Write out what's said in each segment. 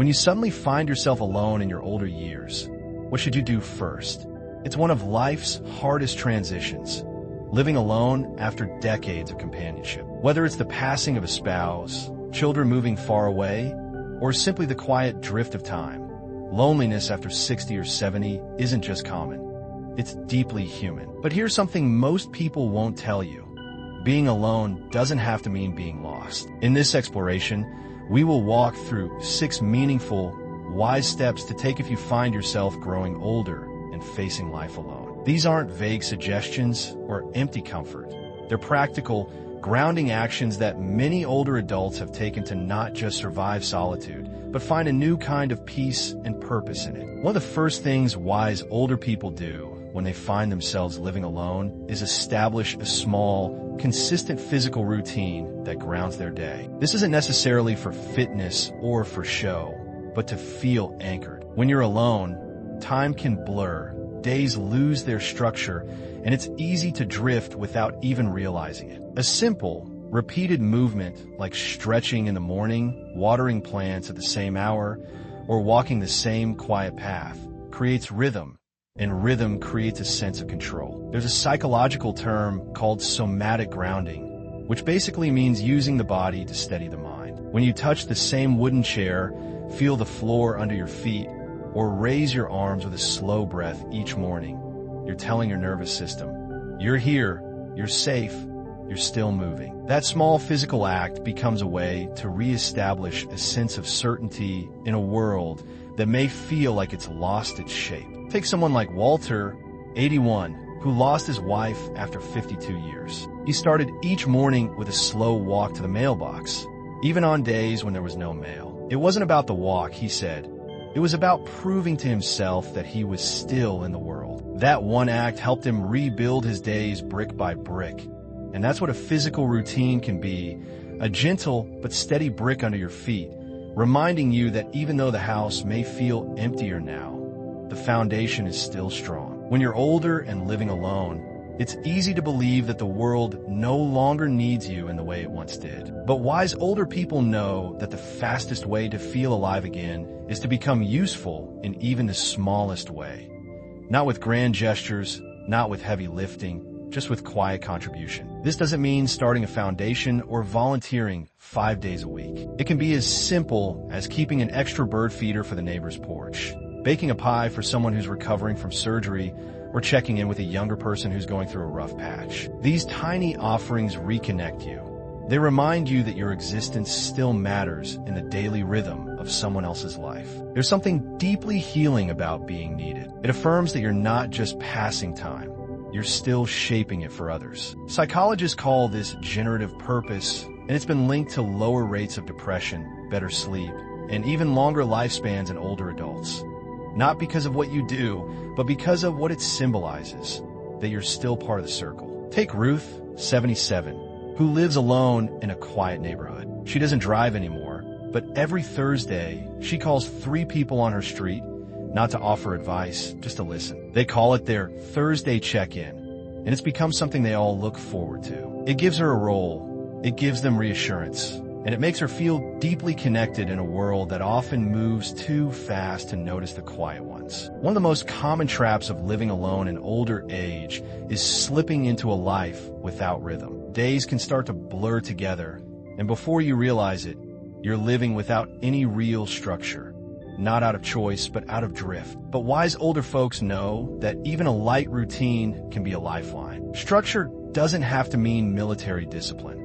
When you suddenly find yourself alone in your older years, what should you do first? It's one of life's hardest transitions, living alone after decades of companionship. Whether it's the passing of a spouse, children moving far away, or simply the quiet drift of time, loneliness after 60 or 70 isn't just common. It's deeply human. But here's something most people won't tell you. Being alone doesn't have to mean being lost. In this exploration, we will walk through 6 meaningful, wise steps to take if you find yourself growing older and facing life alone. These aren't vague suggestions or empty comfort. They're practical, grounding actions that many older adults have taken to not just survive solitude, but find a new kind of peace and purpose in it. One of the first things wise older people do when they find themselves living alone is establish a small, consistent physical routine that grounds their day. This isn't necessarily for fitness or for show, but to feel anchored. When you're alone, time can blur, days lose their structure, and it's easy to drift without even realizing it. A simple, repeated movement like stretching in the morning, watering plants at the same hour, or walking the same quiet path creates rhythm, and rhythm creates a sense of control. There's a psychological term called somatic grounding, which basically means using the body to steady the mind. When you touch the same wooden chair, feel the floor under your feet, or raise your arms with a slow breath each morning, you're telling your nervous system, you're here, you're safe, you're still moving. That small physical act becomes a way to reestablish a sense of certainty in a world that may feel like it's lost its shape. Take someone like Walter, 81, who lost his wife after 52 years. He started each morning with a slow walk to the mailbox, even on days when there was no mail. It wasn't about the walk, he said. It was about proving to himself that he was still in the world. That one act helped him rebuild his days brick by brick. And that's what a physical routine can be, a gentle but steady brick under your feet, reminding you that even though the house may feel emptier now, the foundation is still strong. When you're older and living alone, it's easy to believe that the world no longer needs you in the way it once did. But wise older people know that the fastest way to feel alive again is to become useful in even the smallest way. Not with grand gestures, not with heavy lifting, just with quiet contribution. This doesn't mean starting a foundation or volunteering 5 days a week. It can be as simple as keeping an extra bird feeder for the neighbor's porch, baking a pie for someone who's recovering from surgery, or checking in with a younger person who's going through a rough patch. These tiny offerings reconnect you. They remind you that your existence still matters in the daily rhythm of someone else's life. There's something deeply healing about being needed. It affirms that you're not just passing time. You're still shaping it for others. Psychologists call this generative purpose, and it's been linked to lower rates of depression, better sleep, and even longer lifespans in older adults. Not because of what you do, but because of what it symbolizes, that you're still part of the circle. Take Ruth, 77, who lives alone in a quiet neighborhood. She doesn't drive anymore, but every Thursday, she calls 3 people on her street, not to offer advice, just to listen. They call it their Thursday check-in, and it's become something they all look forward to. It gives her a role, it gives them reassurance, and it makes her feel deeply connected in a world that often moves too fast to notice the quiet ones. One of the most common traps of living alone in older age is slipping into a life without rhythm. Days can start to blur together, and before you realize it, you're living without any real structure. Not out of choice, but out of drift. But wise older folks know that even a light routine can be a lifeline. Structure doesn't have to mean military discipline.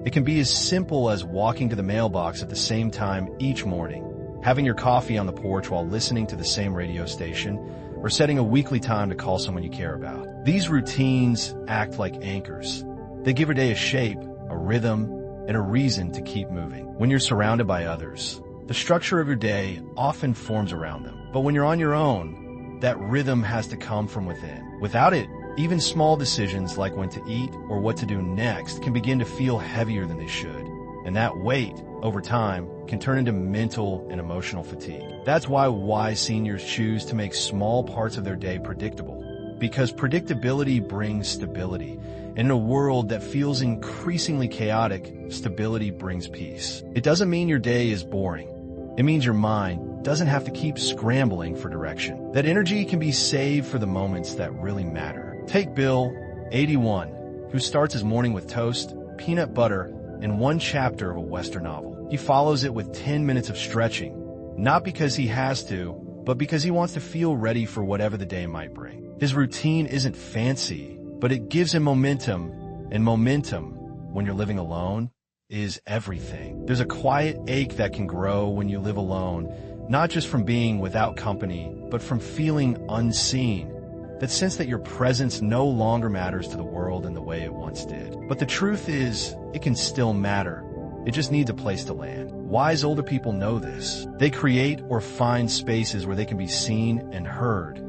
It can be as simple as walking to the mailbox at the same time each morning, having your coffee on the porch while listening to the same radio station, or setting a weekly time to call someone you care about. These routines act like anchors. They give your day a shape, a rhythm, and a reason to keep moving. When you're surrounded by others, the structure of your day often forms around them. But when you're on your own, that rhythm has to come from within. Without it, even small decisions like when to eat or what to do next can begin to feel heavier than they should. And that weight, over time, can turn into mental and emotional fatigue. That's why wise seniors choose to make small parts of their day predictable. Because predictability brings stability. And in a world that feels increasingly chaotic, stability brings peace. It doesn't mean your day is boring. It means your mind doesn't have to keep scrambling for direction. That energy can be saved for the moments that really matter. Take Bill, 81, who starts his morning with toast, peanut butter, and one chapter of a Western novel. He follows it with 10 minutes of stretching, not because he has to, but because he wants to feel ready for whatever the day might bring. His routine isn't fancy, but it gives him momentum, and momentum, when you're living alone, is everything. There's a quiet ache that can grow when you live alone, not just from being without company, but from feeling unseen. That sense that your presence no longer matters to the world in the way it once did. But the truth is, it can still matter. It just needs a place to land. Wise older people know this. They create or find spaces where they can be seen and heard,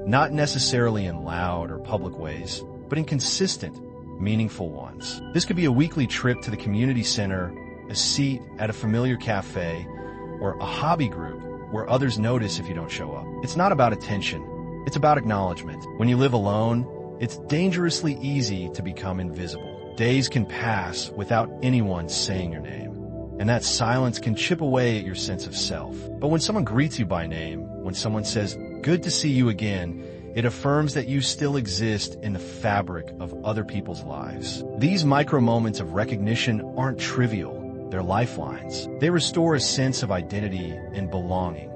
not necessarily in loud or public ways, but in consistent, meaningful ones. This could be a weekly trip to the community center, a seat at a familiar cafe, or a hobby group where others notice if you don't show up. It's not about attention. It's about acknowledgement. When you live alone, it's dangerously easy to become invisible. Days can pass without anyone saying your name, and that silence can chip away at your sense of self. But when someone greets you by name, when someone says, "Good to see you again," it affirms that you still exist in the fabric of other people's lives. These micro moments of recognition aren't trivial. They're lifelines. They restore a sense of identity and belonging.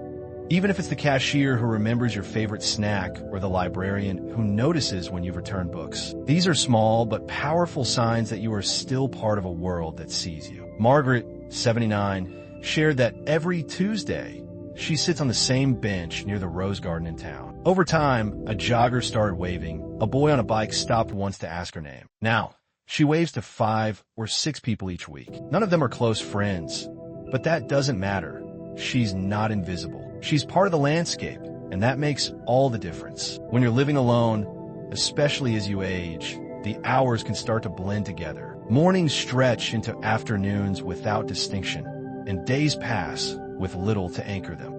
Even if it's the cashier who remembers your favorite snack or the librarian who notices when you've returned books. These are small but powerful signs that you are still part of a world that sees you. Margaret, 79, shared that every Tuesday, she sits on the same bench near the Rose Garden in town. Over time, a jogger started waving. A boy on a bike stopped once to ask her name. Now, she waves to 5 or 6 people each week. None of them are close friends, but that doesn't matter. She's not invisible. She's part of the landscape, and that makes all the difference. When you're living alone, especially as you age, the hours can start to blend together. Mornings stretch into afternoons without distinction, and days pass with little to anchor them.